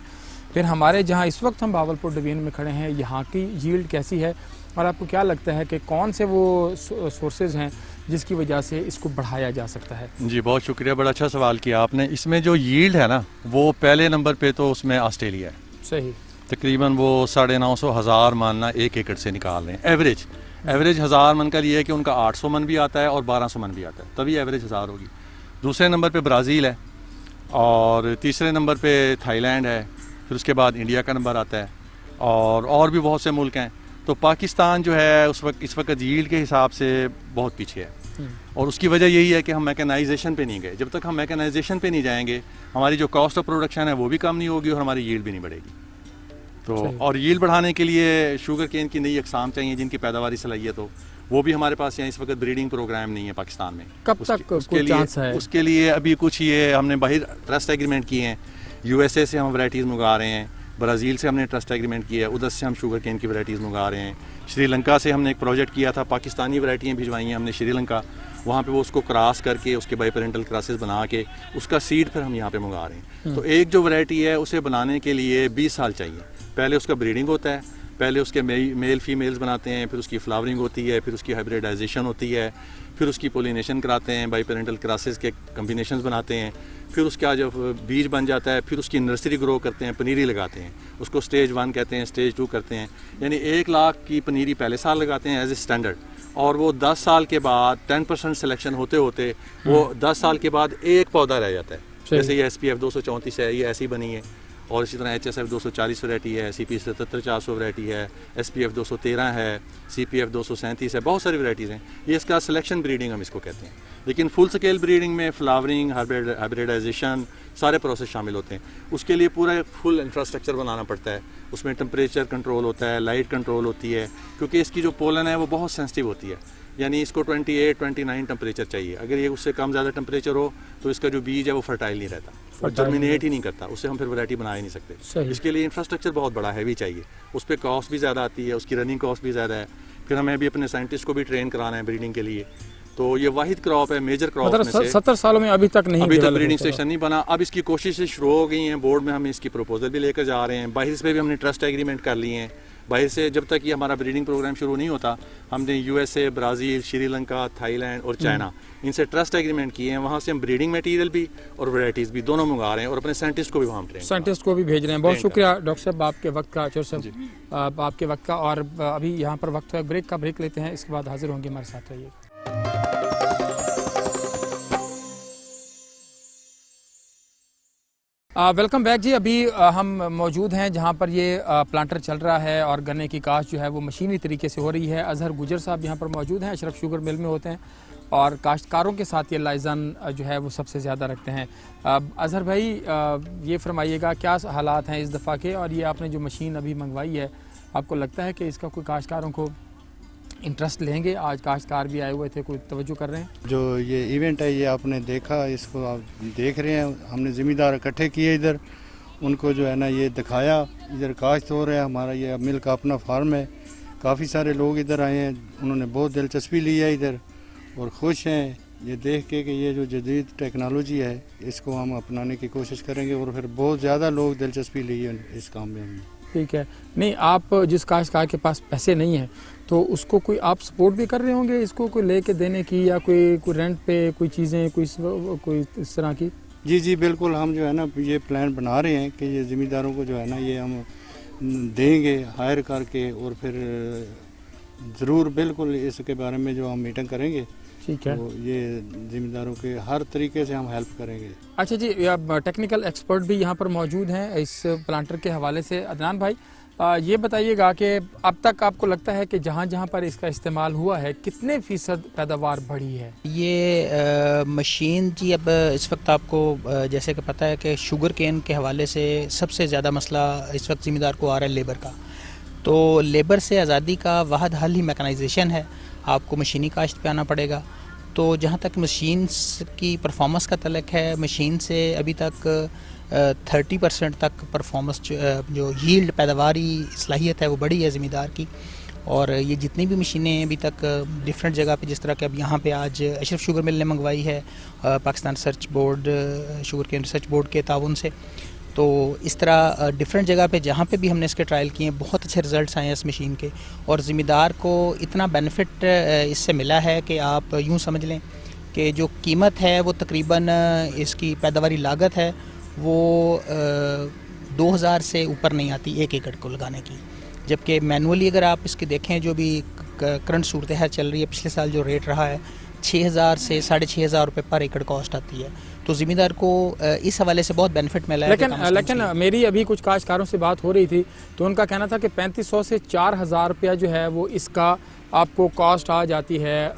پھر ہمارے جہاں اس وقت ہم باولپور ڈویژن میں کھڑے ہیں, یہاں کی ییلڈ کیسی ہے؟ اور آپ کو کیا لگتا ہے کہ کون سے وہ سورسز ہیں جس کی وجہ سے اس کو بڑھایا جا سکتا ہے؟ جی بہت شکریہ, بڑا اچھا سوال کیا آپ نے. اس میں جو ییلڈ ہے نا وہ پہلے نمبر پہ تو اس میں آسٹریلیا ہے. صحیح. تقریباً وہ 950,000 ماننا ایک ایکڑ سے نکال رہے ہیں. ایوریج 1000 من کا یہ ہے کہ ان کا 800 من بھی آتا ہے اور 1200 من بھی آتا ہے, تبھی ایوریج 1000 ہوگی. دوسرے نمبر پہ برازیل ہے, اور تیسرے نمبر پہ تھائی لینڈ ہے, پھر اس کے بعد انڈیا کا نمبر آتا ہے, اور بھی بہت سے ملک ہیں. تو پاکستان جو ہے اس وقت ییلڈ کے حساب سے بہت پیچھے ہے, اور اس کی وجہ یہی ہے کہ ہم میکنائزیشن پہ نہیں گئے. جب تک ہم میکنائزیشن پہ نہیں جائیں گے ہماری جو کاسٹ آف پروڈکشن ہے وہ بھی کم نہیں ہوگی اور ہماری ییلڈ بھی نہیں بڑھے گی. تو اور ییلڈ بڑھانے کے لیے شوگر کین کی نئی اقسام چاہیے جن کی پیداواری صلاحیت ہو, وہ بھی ہمارے پاس یہاں اس وقت بریڈنگ پروگرام نہیں ہے پاکستان میں. کب تک کوئی چانس ہے؟ اس کے لیے ابھی کچھ یہ ہم نے باہر ٹرسٹ ایگریمنٹ کیے ہیں. USA سے ہم ورائٹیز منگا رہے ہیں, برازیل سے ہم نے ٹرسٹ ایگریمنٹ کیا ہے, ادھر سے ہم شوگر کین کی ورائٹیز منگا رہے ہیں. شری لنکا سے ہم نے ایک پروجیکٹ کیا تھا, پاکستانی ورائٹیاں بھجوائی ہیں ہم نے شری لنکا, وہاں پہ وہ اس کو کراس کر کے اس کے بائی پیرنٹل کراسز بنا کے اس کا سیڈ پھر ہم یہاں پہ منگا رہے ہیں. تو ایک جو ورائٹی ہے اسے بنانے کے لیے 20 سال چاہیے. پہلے اس کا بریڈنگ ہوتا ہے, پہلے اس کے میل فیمیلز بناتے ہیں, پھر اس کی فلاورنگ ہوتی ہے, پھر اس کی ہائبریڈائزیشن ہوتی ہے, پھر اس کی پولینیشن کراتے ہیں, بائی پیرنٹل کراسز کے کمبینیشنز بناتے ہیں, پھر اس کا جب بیج بن جاتا ہے پھر اس کی نرسری گرو کرتے ہیں, پنیری لگاتے ہیں, اس کو سٹیج 1 کہتے ہیں, سٹیج 2 کرتے ہیں. یعنی 1 لاکھ کی پنیری پہلے سال لگاتے ہیں ایز اے اسٹینڈرڈ, اور وہ 10 سال کے بعد 10% سلیکشن ہوتے ہوتے وہ 10 سال کے بعد ایک پودا رہ جاتا ہے. جیسے یہ SPF 234 ہے، یہ ایسی بنی ہے، اور اسی طرح HSF 240 ویرائٹی ہے، CP 77-400 ویرائٹی ہے، SPF 213 ہے، CPF 237 ہے، بہت ساری ویرائٹیز ہیں. یہ اس کا سلیکشن بریڈنگ ہم اس کو کہتے ہیں. لیکن فل سکیل بریڈنگ میں فلاورنگ، ہائبریڈائزیشن سارے پروسیس شامل ہوتے ہیں. اس کے لیے پورا فل انفراسٹرکچر بنانا پڑتا ہے. اس میں ٹمپریچر کنٹرول ہوتا ہے، لائٹ کنٹرول ہوتی ہے، کیونکہ اس کی جو پولن ہے وہ بہت سینسٹیو ہوتی ہے. یعنی اس کو 28-29 ٹمپریچر چاہیے. اگر یہ اس سے کم زیادہ ٹمپریچر ہو تو اس کا جو بیج ہے وہ فرٹائل نہیں رہتا، وہ جرمینیٹ ہی نہیں کرتا. اس سے ہم پھر ورائٹی بنا ہی نہیں سکتے. اس کے لیے انفراسٹرکچر بہت بڑا ہیوی چاہیے. اس پہ کاسٹ بھی زیادہ آتی ہے، اس کی رننگ کاسٹ بھی زیادہ ہے. پھر ہمیں بھی اپنے سائنٹسٹ کو بھی ٹرین کرانا ہے بریڈنگ کے لیے. تو یہ واحد کراپ ہے، میجر کراپ میں سے. 70 سالوں میں ابھی تک بریڈنگ اسٹیشن نہیں بنا. اب اس کی کوششیں شروع ہو گئی ہیں. بورڈ میں ہم اس کی پروپوزل بھی لے کر جا رہے ہیں. باہر سے بھی ہم نے ٹرسٹ ایگریمنٹ کر لیے ہیں. باہر سے جب تک یہ ہمارا بریڈنگ پروگرام شروع نہیں ہوتا، ہم نے USA، Brazil, Sri Lanka, Thai land اور چائنا، ان سے ٹرسٹ ایگریمنٹ کیے ہیں. وہاں سے ہم بریڈنگ میٹیریل بھی اور ورائٹیز بھی دونوں منگا رہے ہیں، اور اپنے سائنٹسٹ کو بھی وہاں سائنٹسٹ کو بھی بھیج رہے ہیں. بہت شکریہ ڈاکٹر صاحب آپ کے وقت کا، چور صاحب آپ کے وقت کا. اور ابھی یہاں پر وقت ہے بریک کا، بریک لیتے ہیں، اس کے بعد حاضر ہوں گے. ہمارے ساتھ رہیے. ویلکم بیک جی. ابھی ہم موجود ہیں جہاں پر یہ پلانٹر چل رہا ہے اور گنے کی کاشت جو ہے وہ مشینی طریقے سے ہو رہی ہے. اظہر گجر صاحب یہاں پر موجود ہیں، اشرف شوگر مل میں ہوتے ہیں، اور کاشتکاروں کے ساتھ یہ لائزن جو ہے وہ سب سے زیادہ رکھتے ہیں. اظہر بھائی یہ فرمائیے گا کیا حالات ہیں اس دفعہ کے، اور یہ آپ نے جو مشین ابھی منگوائی ہے آپ کو لگتا ہے کہ اس کا کوئی کاشتکاروں کو انٹرسٹ لیں گے؟ آج کاشتکار بھی آئے ہوئے تھے، کوئی توجہ کر رہے ہیں؟ جو یہ ایونٹ ہے یہ آپ نے دیکھا، اس کو آپ دیکھ رہے ہیں. ہم نے ذمہ دار اکٹھے کیے ادھر، ان کو جو ہے نا یہ دکھایا. ادھر کاشت ہو رہا ہے، ہمارا یہ مل کا اپنا فارم ہے. کافی سارے لوگ ادھر آئے ہیں، انہوں نے بہت دلچسپی لی ہے ادھر اور خوش ہیں یہ دیکھ کے کہ یہ جو جدید ٹیکنالوجی ہے اس کو ہم اپنانے کی کوشش کریں گے. اور پھر بہت زیادہ لوگ دلچسپی لی ہے اس کام میں. ٹھیک ہے. نہیں، آپ جس کاشتکار کے پاس پیسے نہیں ہیں تو اس کو کوئی آپ سپورٹ بھی کر رہے ہوں گے، اس کو کوئی لے کے دینے کی، یا کوئی رینٹ پہ کوئی چیزیں کوئی اس طرح کی؟ جی بالکل. ہم جو ہے نا یہ پلان بنا رہے ہیں کہ یہ ذمہ داروں کو جو ہے نا یہ ہم دیں گے ہائر کر کے، اور پھر ضرور بالکل اس کے بارے میں جو ہم میٹنگ کریں گے. ٹھیک ہے. تو یہ ذمہ داروں کے ہر طریقے سے ہم ہیلپ کریں گے. اچھا جی، ٹیکنیکل ایکسپرٹ بھی یہاں پر موجود ہیں اس پلانٹر کے حوالے سے. عدنان بھائی یہ بتائیے گا کہ اب تک آپ کو لگتا ہے کہ جہاں جہاں پر اس کا استعمال ہوا ہے کتنے فیصد پیداوار بڑھی ہے؟ یہ مشین جی اب اس وقت آپ کو جیسے کہ پتہ ہے کہ شوگر کین کے حوالے سے سب سے زیادہ مسئلہ اس وقت ذمہ دار کو آ رہا ہے لیبر کا. تو لیبر سے آزادی کا واحد حل ہی میکنائزیشن ہے. آپ کو مشینی کاشت پہ آنا پڑے گا. تو جہاں تک مشینز کی پرفارمنس کا تعلق ہے، مشین سے ابھی تک 30% تک پرفارمنس جو ییلڈ پیداواری صلاحیت ہے وہ بڑی ہے ذمہ دار کی. اور یہ جتنی بھی مشینیں ابھی تک ڈفرینٹ جگہ پہ، جس طرح کہ اب یہاں پہ آج اشرف شوگر مل نے منگوائی ہے Pakistan research board, sugar cane research board کے تعاون سے. تو اس طرح ڈفرینٹ جگہ پہ جہاں پہ بھی ہم نے اس کے ٹرائل کیے ہیں بہت اچھے رزلٹس آئے ہیں اس مشین کے. اور ذمہ دار کو اتنا بینیفٹ اس سے ملا ہے کہ آپ یوں سمجھ لیں کہ جو قیمت ہے وہ تقریباً اس کی پیداواری لاگت ہے وہ 2000 سے اوپر نہیں آتی 1 ایکڑ کو لگانے کی. جبکہ مینولی اگر آپ اس کی دیکھیں جو بھی کرنٹ صورتحال چل رہی ہے، پچھلے سال جو ریٹ رہا ہے 6000 سے 6500 روپے پر ایکڑ کاسٹ آتی ہے. تو ذمہ دار کو اس حوالے سے بہت بینیفٹ ملا ہے. لیکن میری ابھی کچھ کاشتکاروں سے بات ہو رہی تھی تو ان کا کہنا تھا کہ 3500 سے 4000 روپیہ جو ہے وہ اس کا آپ کو کاسٹ آ جاتی ہے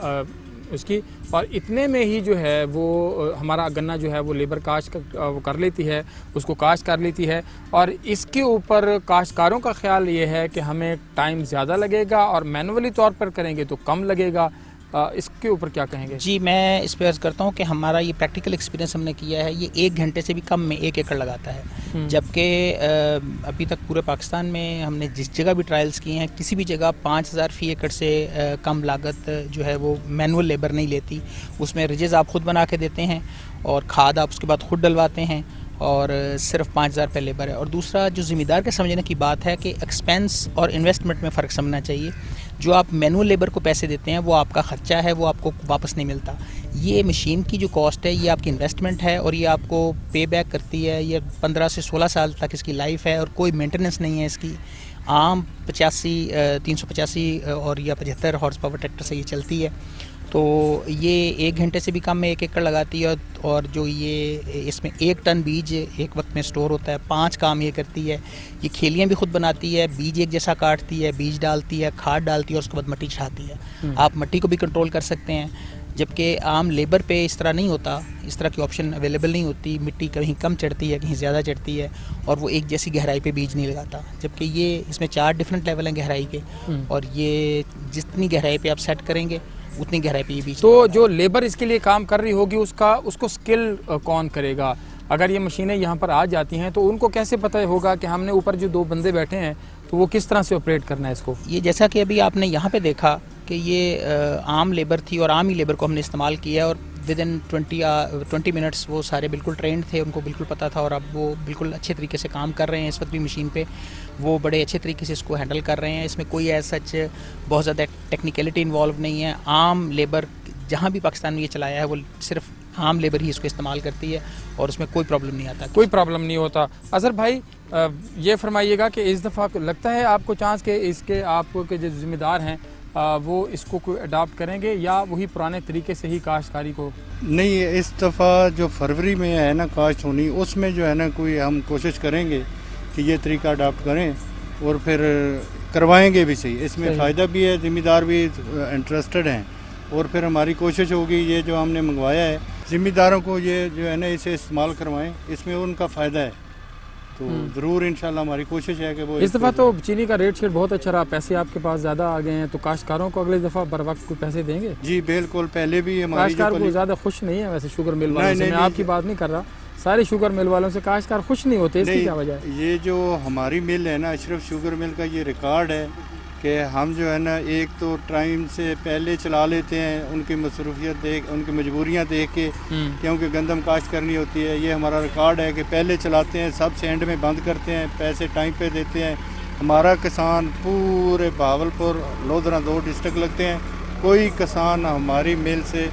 اس کی، اور اتنے میں ہی جو ہے وہ ہمارا گنا جو ہے وہ لیبر کاشت کر لیتی ہے، اس کو کاشت کر لیتی ہے. اور اس کے اوپر کاشتکاروں کا خیال یہ ہے کہ ہمیں ٹائم زیادہ لگے گا اور مینولی طور پر کریں گے تو کم لگے گا. اس کے اوپر کیا کہیں گے؟ جی میں اس پہ عرض کرتا ہوں کہ ہمارا یہ پریکٹیکل ایکسپیرینس ہم نے کیا ہے، یہ 1 گھنٹے سے بھی کم میں 1 ایکڑ لگاتا ہے. جبکہ ابھی تک پورے پاکستان میں ہم نے جس جگہ بھی ٹرائلز کیے ہیں کسی بھی جگہ 5000 فی ایکڑ سے کم لاگت جو ہے وہ مینول لیبر نہیں لیتی. اس میں ریجز آپ خود بنا کے دیتے ہیں اور کھاد آپ اس کے بعد خود ڈلواتے ہیں، اور صرف 5000 روپے لیبر ہے. اور دوسرا جو ذمہ دار کے سمجھنے کی بات ہے کہ ایکسپینس اور انویسٹمنٹ میں فرق سمجھنا چاہیے. جو آپ مینول لیبر کو پیسے دیتے ہیں وہ آپ کا خرچہ ہے، وہ آپ کو واپس نہیں ملتا. یہ مشین کی جو کاسٹ ہے یہ آپ کی انویسٹمنٹ ہے اور یہ آپ کو پے بیک کرتی ہے. یہ 15 سے 16 سال تک اس کی لائف ہے اور کوئی مینٹیننس نہیں ہے اس کی. आम 385 और या 75 हॉर्स पावर ट्रैक्टर से ये चलती है। तो ये 1 घंटे से भी कम में 1 एकड़ लगाती है, और जो ये इसमें 1 टन बीज एक वक्त में स्टोर होता है। 5 काम ये करती है, ये खेलियाँ भी खुद बनाती है, बीज एक जैसा काटती है, बीज डालती है, खाद डालती है और उसके बाद मिट्टी चढ़ाती है। आप मिट्टी को भी कंट्रोल कर सकते हैं, जबकि आम लेबर पे इस तरह नहीं होता, इस तरह की ऑप्शन अवेलेबल नहीं होती। मिट्टी कहीं कम चढ़ती है, कहीं ज़्यादा चढ़ती है, और वो एक जैसी गहराई पे बीज नहीं लगाता। जबकि ये इसमें 4 डिफरेंट लेवल हैं गहराई के, और ये जितनी गहराई पे आप सेट करेंगे उतनी गहराई पे ये बीज। तो जो लेबर इसके लिए काम कर रही होगी उसको स्किल कौन करेगा? अगर ये मशीनें यहाँ पर आ जाती हैं तो उनको कैसे पता होगा कि हमने ऊपर जो 2 बंदे बैठे हैं तो वो किस तरह से ऑपरेट करना है इसको? ये जैसा कि अभी आपने यहाँ पे देखा कि ये आम लेबर थी, और आम ही लेबर को हमने इस्तेमाल किया, और विद इन 20 मिनट्स वो सारे बिल्कुल ट्रेंड थे, उनको बिल्कुल पता था, और अब वो बिल्कुल अच्छे तरीके से काम कर रहे हैं। इस वक्त भी मशीन पे वो बड़े अच्छे तरीके से इसको हैंडल कर रहे हैं। इसमें कोई ऐसा सच बहुत ज़्यादा टेक्निकलिटी इन्वॉल्व नहीं है। आम लेबर जहाँ भी पाकिस्तान में ये चलाया है वो सिर्फ आम लेबर ही इसको इस्तेमाल करती है, और उसमें कोई प्रॉब्लम नहीं आता। कोई प्रॉब्लम नहीं होता। अजहर भाई ये फरमाइएगा कि इस दफ़ा लगता है आपको चांस के इसके आपको के जो ज़िम्मेदार हैं वो इसको कोई अडॉप्ट करेंगे, या वही पुराने तरीके से ही काश्तकारी को? नहीं, इस दफ़ा जो फरवरी में है ना काश्त होनी, उसमें जो है ना कोई हम कोशिश करेंगे कि ये तरीका अडॉप्ट करें, और फिर करवाएंगे भी सही। इसमें फ़ायदा भी है, ज़िम्मेदार भी इंटरेस्टेड हैं, और फिर हमारी कोशिश होगी ये जो हमने मंगवाया है ज़िम्मेदारों को ये जो है ना इसे इस्तेमाल करवाएं, इसमें उनका फ़ायदा है। तो ज़रूर इंशाल्लाह हमारी कोशिश है कि वो इस दफ़ा तो चीनी का रेट शेट बहुत अच्छा रहा, पैसे आपके पास ज़्यादा आ गए हैं, तो काश्तकारों को अगली दफ़ा बर वक्त कोई पैसे देंगे? जी बिल्कुल। पहले भी हमारी काश्तकार को ज़्यादा खुश नहीं है वैसे शुगर मिल वालों से, मैं आपकी बात नहीं कर रहा, सारे शुगर मिल वालों से काश्तकार खुश नहीं होते, इसकी क्या वजह है? ये जो हमारी मिल है ना, अशरफ शुगर मिल का ये रिकॉर्ड है कि हम जो है ना एक तो टाइम से पहले चला लेते हैं, उनकी मसरूफियत देख, उनकी मजबूरियां देख के, क्योंकि गंदम काश्त करनी होती है। ये हमारा रिकॉर्ड है कि पहले चलाते हैं, सबसे एंड में बंद करते हैं, पैसे टाइम पे देते हैं। हमारा किसान पूरे बहावलपुर लोधरा 2 डिस्ट्रिक्ट लगते हैं, कोई किसान हमारी मिल से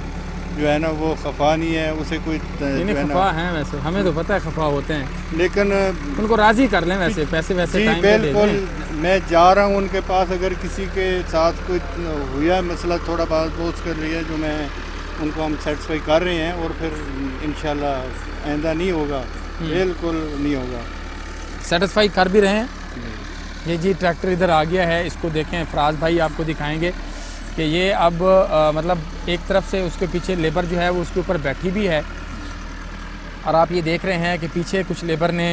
जो है ना वो खफा नहीं है, उसे कोई खफा हैं वैसे, हमें तो पता है खफा होते हैं, लेकिन उनको राज़ी कर लें वैसे, पैसे वैसे टाइम पे दे दें। मैं जा रहा हूँ उनके पास, अगर किसी के साथ कोई हुआ मसला थोड़ा बहुत कर लिया, जो मैं उनको हम सेटिस्फाई कर रहे हैं, और फिर इंशाल्लाह आइंदा नहीं होगा, बिल्कुल नहीं होगा। सेटिस्फाई कर भी रहे हैं। ये जी ट्रैक्टर इधर आ गया है, इसको देखें, फराज भाई आपको दिखाएंगे कि ये अब मतलब एक तरफ से उसके पीछे लेबर जो है वो उसके ऊपर बैठी भी है, और आप ये देख रहे हैं कि पीछे कुछ लेबर ने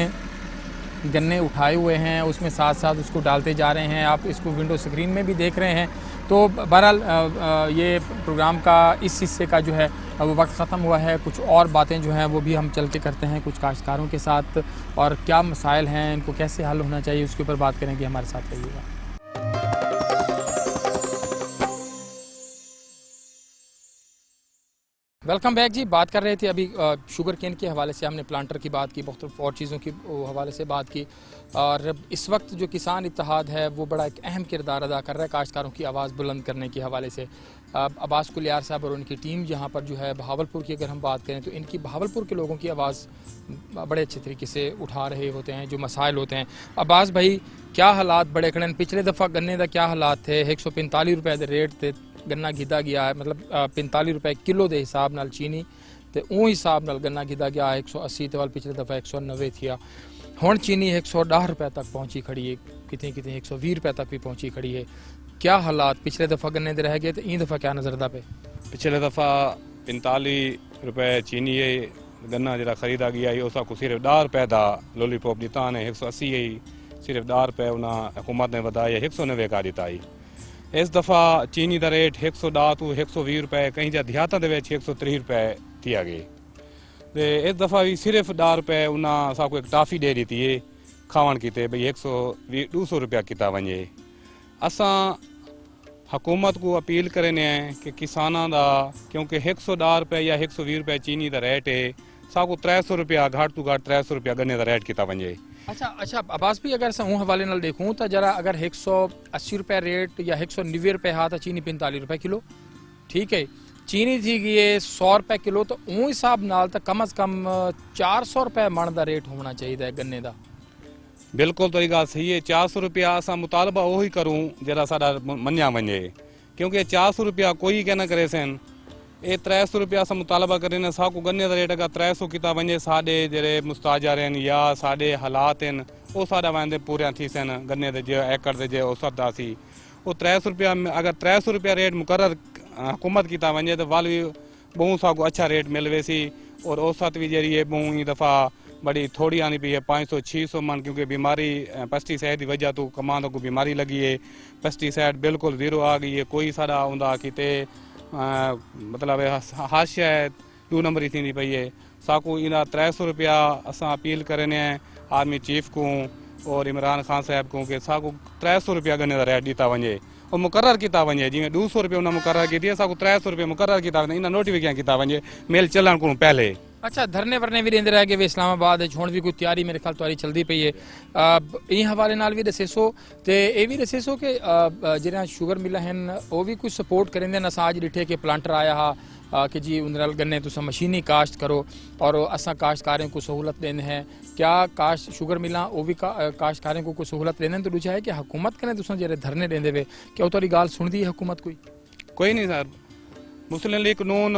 गन्ने उठाए हुए हैं, उसमें साथ साथ उसको डालते जा रहे हैं। आप इसको विंडो स्क्रीन में भी देख रहे हैं। तो बहरहाल ये प्रोग्राम का इस हिस्से का जो है वो वक्त ख़त्म हुआ है। कुछ और बातें जो हैं वो भी हम चल के करते हैं कुछ काश्तकारों के साथ, और क्या मसाइल हैं, इनको कैसे हल होना चाहिए, उसके ऊपर बात करेंगे। हमारे साथ रहिएगा। वेलकम बैक जी। बात कर रहे थे अभी शुगर केन के हवाले से, हमने प्लांटर की बात की, बहुत और चीज़ों की हवाले से बात की, और इस वक्त जो किसान इत्तेहाद है वो बड़ा एक अहम किरदार अदा कर रहा है काश्तकारों की आवाज़ बुलंद करने के हवाले से। अब्बास कुलियार साहब और उनकी टीम यहाँ पर जो है बहावलपुर की अगर हम बात करें तो इनकी बहावलपुर के लोगों की आवाज़ बड़े अच्छे तरीके से उठा रहे होते हैं, जो मसाइल होते हैं। अब्बास भाई, क्या हालात बड़े खड़े, पिछले दफ़ा गन्ने का क्या हालात थे? 145 रुपए के रेट थे, गन्ना गिदा गया है, मतलब 45 रुपए किलो के हिसाब नाल चीनी, तो उस हिसाब नाल गन्ना गिदा गया 180 तो पिछले दफ़ा 190 थिया। हुण चीनी 110 रुपए तक पहुँची खड़ी है, कितनी 120 रुपए तक भी पहुँची खड़ी है। क्या हालात पिछले दफ़ा गन्ने दे रह गए, तो ई दफ़ा क्या नज़र दा पे? पिछले दफ़ा 45 रुपए चीनी गन्ना जरा खरीदा गया है, उस सिर्फ 10 रुपए का लॉलीपॉप दिता ने, 180 सिर्फ 10 रुपए उन्हें हुकूमत ने वधाया 190 का दिता है। इस दफ़ा चीनी का रेट 110 तो 120 रुपए, कहीं जा देहातों के 130 रुपए थिया गए। तो इस दफ़ा भी सिर्फ 10 रुपए उन्हें साको एक टाफी दे दी है खावन की, भाई 100-200 रुपया किता वजे। असा हुकूमत को अपील करें कि किसानों का, क्योंकि 110 रुपए या 120 रुपए चीनी का रेट है, साको 300 रुपया घट तो घट 300 रुपया गन्ने का रेट किता वजे। अच्छा अब्बास भी, अगर हूँ हवाले नाल देखूँ तो जरा अगर 180 रुपए रेट या 190 रुपए हा तो चीनी 45 रुपए किलो, ठीक है। चीनी थी गई 100 रुपए किलो, तो उस हिसाब नाल तो कम अज कम 400 रुपए मन का रेट होना चाहिए गन्ने का। बिल्कुल तो ॻाल्हि सही है। 400 रुपया असां मुतालबा उहो ई करूं जहिड़ा साडा मञिया वञे, क्योंकि 400 रुपया कोई क्या न करे सन। ये 300 रुपया असां मुतालबा करें साकू गन्ने का रेट अगर 300 किता वञे साडे जेरे मुस्ताजर हैं या साडे हालात हैं वो साडा वांदे पूरे थी सन गन्ने दे जे एकड़ दे जे औसतदासी वो 300 रुपया अगर 300 रुपया रेट मुकर्रर हुकूमत किता वञे तो वाल भी बहुत साकू अच्छा रेट मिल वेसी और औसत भी जरिए बहुत ई दफ़ा बड़ी थोड़ी आनी पई है 500-600 मन, क्योंकि बीमारी पेस्टिसाइड की वजह तो कमांडो को बीमारी लगी है। पेस्टिसाइड बिल्कुल जीरो आ गई है, कोई सारा होंदा किते मतलब हाशिया है 2 नंबरी थी पई है। साकू इन 300 रुपया असां अपील करें आर्मी चीफ को और इमरान खान साहब को कि साकू 300 रुपया गन्ने का रेट दीता वञे और मुकर्रर किया वञे। जिमें 200 रुपया उन्हें मुकर्रर की थी, साकू 300 रुपया मुकर्रर किया वञे, इन नोटिफिकेशन किया वञे मेल चलन को पहले। अच्छा, धरने वरने भी रहिंदे रह गए वे इस्लामाबाद होण भी कोई तैयारी मेरे ख्याल तुहारी चलदी पई है। इन हवाले नाल भी दसेसो ते ये भी दसेसो कि जेड़ा शुगर मिल हैं वो भी कुछ सपोर्ट करेंदे न। असां अज डिठे कि प्लांटर आया हा कि जी उन गन्ने तुम मशीनी काश्त करो और असां काश्तकारें को सहूलत देने हैं। क्या काश्त शुगर मिला वो भी काश्तकारें को कोई सहूलत देने तो दूजा है कि हुकूमत कने तुम जेरे धरने देंदे वे क्या तुहारी गाल सुनदी है हुकूमत कोई नहीं सर। मुस्लिम लीग नून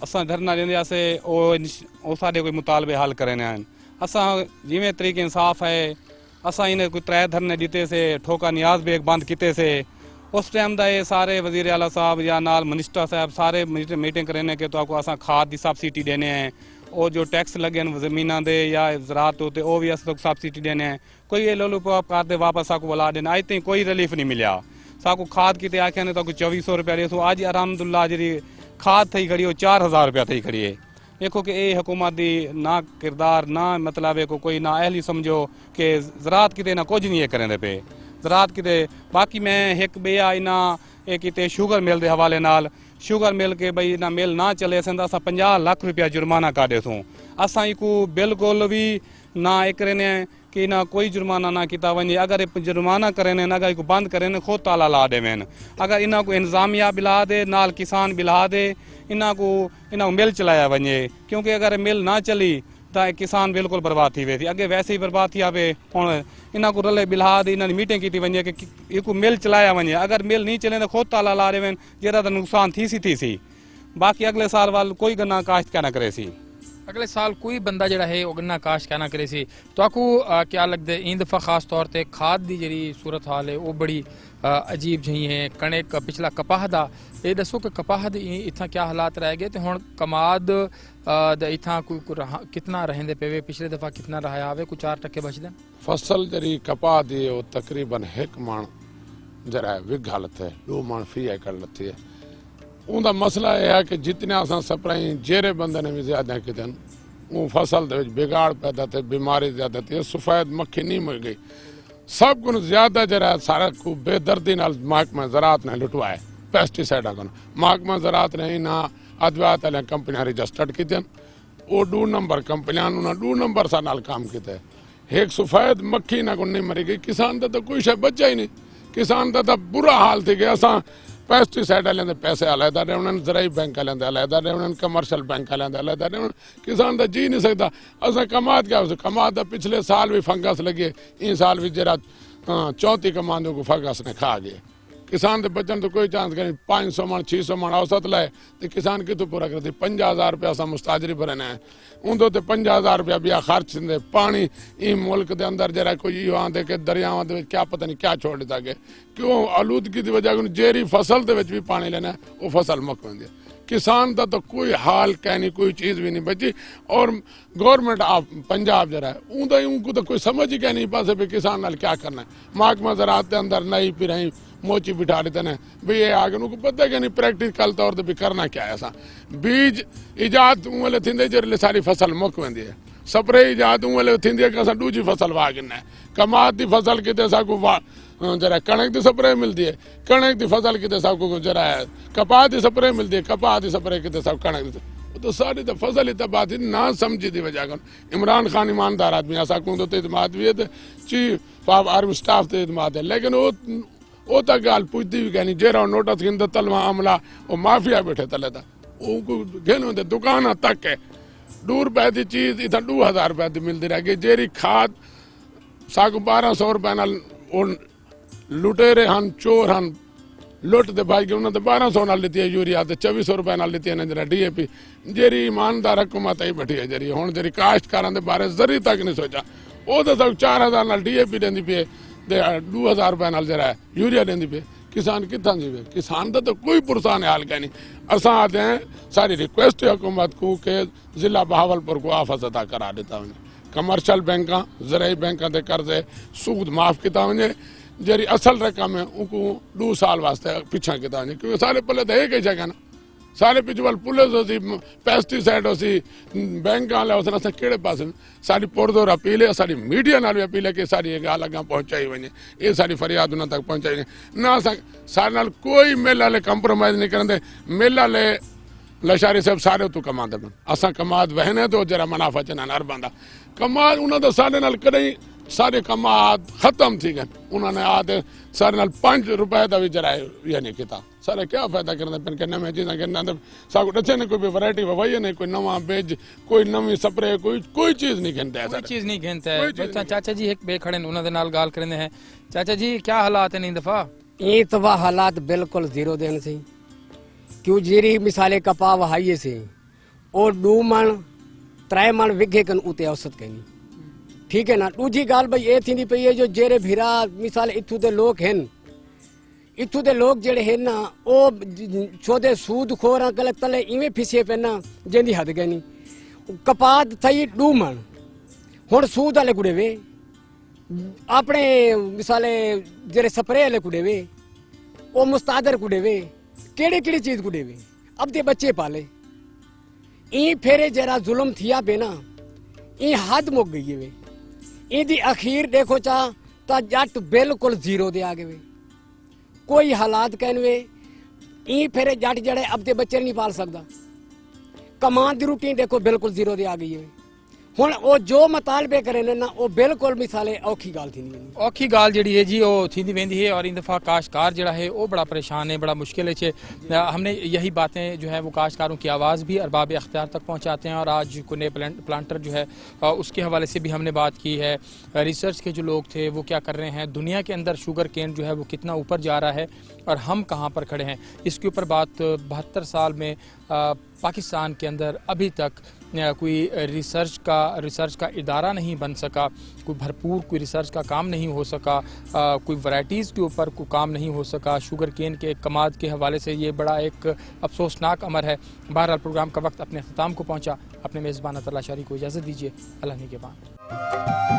असां धरना देंदे ओ साडे कोई मुतालबे हल करने हैं। असां जिमें तरीके इंसाफ है असां इन कोई 3 धरने दिते से ठोका नियाज बेग बंद किते से उस टाइम दा ये सारे वजीर आला साहब या नाल मिनिस्टर साहब सारे मीटिंग करने के तो असां खाद की सब्सिडी देने हैं और जो टैक्स लगे जमीना दे या ज़रात होते वो भी अस सब्सिडी देने हैं। कोई ये लोलू पाप करते वापस साकू बुला देना अज तक कोई रिलीफ नहीं मिला। साकू खाद किते आखे ने तो 2400 रुपया दे सो आज अलहमदुल्ला जी खाद थी खड़ी हो 4000 रुपया थी खड़ी है। देखो कि ये हुकूमत दी ना किरदार ना मतलब है कोई ना अहली समझो कि ज़रात किते ना कुछ नहीं करें पे ज़रात किते। बाकी मैं एक बेया इना किते शुगर मिल के हवाले नाल शुगर मिल के भाई इना मिल ना चले असें तो 50 लाख रुपया जुर्माना काटे सूँ। असां को बिल्कुल भी ना करें कि ना कोई जुर्माना ना किया वञे। अगर जुर्माना करें अगर को बंद करें खुद ताला ला देवें। अगर इन्हों को इंतजामिया बिला दे नाल किसान बिला दे इन्हों को मिल चलाया वञे, क्योंकि अगर मिल ना चली तो किसान बिल्कुल बर्बाद थी वे अगे वैसे ही बर्बाद थी पे। हुण इन्हों को रले बिला दे इन्होंने मीटिंग की वञे कि इको मिल चलाया वञे। अगर मिल नहीं चले तो खुद ताला ला देवें जरा तो नुकसान थी सी। बाकी अगले साल वाल कोई गन्ना काश्त क्या ना करे सी। अगले साल कोई बंदा जड़ा है वो गन्ना काश्त क्या ना करे सी। तो आपको क्या लगता है इन दफ़ा खास तौर पर खाद की जी सूरत हाल है वो बड़ी अजीब जी है। कणक पिछला कपाह दा ये दसो कि कपाह इतना क्या हालात रह गए तो हुण कमाद इतना कितना रहेंदे पे पिछले दफ़ा कितना रहा आवे कुछ 4% बचदे फसल जरी कपाह दी वो तकरीबन 1 मण जरा विघ हालत है 2 मण फी एकड़ लथी है। उनका मसला यह है कि जितने असां सप्लाई जेरे बंदे ने भी ज्यादा कितन वो फसल दे बिगाड़ पैदा थे बीमारी ज्यादा थी सफेद मक्खी नहीं मिल गई सब को ज्यादा जरा सारा को बेदर्दी नाल महकमा ज़रात ने लुटवाए पेस्टिसाइड को महकमा ज़रात ने ना अद्वियात वाले कंपनियां रजिस्टर्ड की वो 2 नंबर कंपनियां उन्होंने 2 नंबर सा नाल काम किया। एक सफेद मक्खी ना को नहीं मरी गई। किसान का तो कोई शायद बचा ही नहीं। किसान का तो बुरा हाल थी गया। असां पेस्टिसाइड वाले पैसे अलहदा रहे उन्होंने ज़राई बैंक वाले अलहदा रहे उन्होंने कमर्शल बैंक वाले अलहदा रहे किसान तो जी नहीं सकता। असा कमाद क्या कमाद पिछले साल भी फंगस लगे इन साल भी जरा 34 कमादों को फंगस ने खा गए। किसान तो बचन तो कोई चांस करें 500 मण 600 मण औसत लाए तो किसान कितों पूरा करते 50,000 रुपया असा मुस्ताजरी भरने हैं उन्दो तो 50,000 रुपया भी खर्च देंगे। पानी इन मुल्क के अंदर जरा कोई आते कि दरियावां क्या पता नहीं क्या छोड़ देता कि क्यों आलूदगी की वजह जेरी फसल के भी पानी लेना वो फसल मुक पाती है। किसान का तो कोई हाल कहनी कोई चीज़ भी नहीं बची। और गवर्नमेंट ऑफ पंजाब जरा है उनको तो कोई समझ ही कह नहीं पासे भी किसान नाल क्या करना है। महकमा ज़राअत के अंदर नहीं फिर मोची बिठा देते हैं भी ये आगे उनको पता है कि नहीं प्रैक्टिकल तौर पर भी करना क्या है। असा बीज ईजाद उंगले थींदे जरले सारी फसल मुक वेंदी है। स्प्रे ईजाद उंगले थींदी है कि असां दूजी फसल वागना है। कमाद की फसल किते असांको जरा कणक की स्प्रे मिलती है कणक की फसल किते असांको जरा कपाह की स्प्रे मिलती है कपाह की स्प्रे किते सब कणक तो सारी तो फसल ही तबाह थी ना समझी थी वजह इमरान खान ईमानदार आदमी असांको तो इतमाद भी है तो चीफ ऑफ आर्मी स्टाफ ते इतमाद है लेकिन वो तक गाल पुछती भी कहनी जेरा नोटिस खिंद तलवा अमला वो माफिया बैठे तले था उनको घेन दुकान तक है 2 रुपए की चीज इतना 2000 रुपए की मिलती रह गई। जेरी खाद साकू 1200 रुपए नाल लुटेरे हन चोर हन लुट दे भाई के उन्होंने 1200 नाल लेती है यूरिया ते 2400 रुपए नाल लेती है जरा DAP जेरी ईमानदार हुकूमत ही बैठी है जरी हुण जेरी काश्तकारां दे बारे जरी तक नहीं सोचा वो तो सब 4000 नाल DAP देंदी पे ते 2000 रुपए नाल जरा यूरिया देंदी पे किसान कितना जीवे किसान का तो कोई पुरसान हाल का नहीं असा आते हैं सारी रिक्वेस्ट है हुकूमत को कि जिला बहावलपुर को आफत अदा करा देता वञे कमर्शियल बैंक ज़राई बैंक के कर्जे सूद माफ़ किया वञे जरी असल रकम है उनको 2 साल वास्ते पिछा किया वञे क्योंकि सारे पहले तो एक ही जगह ना सारे पिछवाल पुलिस होसी पेस्टिसाइड होसी बैंक वाले होसन असां कहिड़े पासे सारी पुरदोर अपील है सारी मीडिया नाल भी अपील है कि सारी ॻाल्हि अॻां पहुचाई वञे ये सारी फरियाद उन तक पहुचाई वञे न असां सारे नाल कोई मेल वाले कंप्रोमाइज़ नहीं करंदे मेल वाले लशारी साहब सारे तू कमांदे पन असां कमाद वहने तो जरा मुनाफा चना नर बंदा कमाद उन्होंने तो सारे नाल कदई सारे कमाद खत्म थी गए उन्होंने आते सारे नाल 5 रुपए का भी जरा ये नहीं किया सारे क्या फायदा करते पेन के नवे चीज़ा करना साकू अच्छे ने कोई भी वैरायटी वही नहीं कोई नवा बेज कोई नवी स्प्रे कोई चीज़ नहीं गिनता है कोई चीज़ नहीं गिनता है बच्चा चाचा जी एक बे खड़े उन्होंने नाल गाल करने हैं चाचा जी क्या हालात है नहीं दफा ये तो वह हालात बिल्कुल जीरो देन से क्यों जीरी मिसाले कपा वहाइए से और 2 मन 3 मन विघे कन उते औसत कहनी ठीक है ना दूजी गाल भाई ये थी पई है जो जेरे भिरा मिसाल इथू दे लोग हैं इथू दे लोग जेड़े हैं ना ओ छोदे सूद खोरा गलत तले इवें फिसे पे ना जेंदी हद गनी कपात थई 2 मन हुण सूद वाले कुड़े वे अपने मिसाले जेरे स्प्रे वाले कुड़े वे ओ मुस्तादर कुड़े वे केड़ी केड़ी चीज कुड़े वे अब दे बच्चे पाले ई फेरे जरा जुल्म थिया पे ना ई हद मुक गई वे इदी अखीर देखो चा ता जट बिल्कुल जीरो दे आ गए कोई हालात कहने ई फेरे जट जड़े अब दे बच्चे नहीं पाल सकता कमान दी रूटीन देखो बिल्कुल जीरो दे आ गई है हुण ओ जो मुतालबे करे ना वो बिल्कुल मिसाले औखी गाल थी नहीं औखी गाल जड़ी है जी वो थींदी वेंदी है और इन दफ़ा काश्तकार जड़ा है वो बड़ा परेशान है बड़ा मुश्किल है हमने यही बातें जो है वो काश्तकारों की आवाज़ भी अरबाब अख्तियार तक पहुँचाते हैं और आज कुने प्लांटर जो है उसके हवाले से भी हमने बात की है रिसर्च के जो लोग थे वो क्या कर रहे हैं दुनिया के अंदर शुगर केन जो है वो कितना ऊपर जा रहा है और हम कहाँ पर खड़े हैं इसके ऊपर बात 72 साल में पाकिस्तान के अंदर अभी तक कोई रिसर्च का इदारा नहीं बन सका कोई भरपूर कोई रिसर्च का काम नहीं हो सका कोई वैराइटीज़ के ऊपर कोई काम नहीं हो सका शुगर केन के कमाद के हवाले से ये बड़ा एक अफसोसनाक अमर है बहरहाल प्रोग्राम का वक्त अपने अख्ताम को पहुँचा अपने मेज़बान अतला शारी को इजाज़त दीजिए अल्लाह के बाद।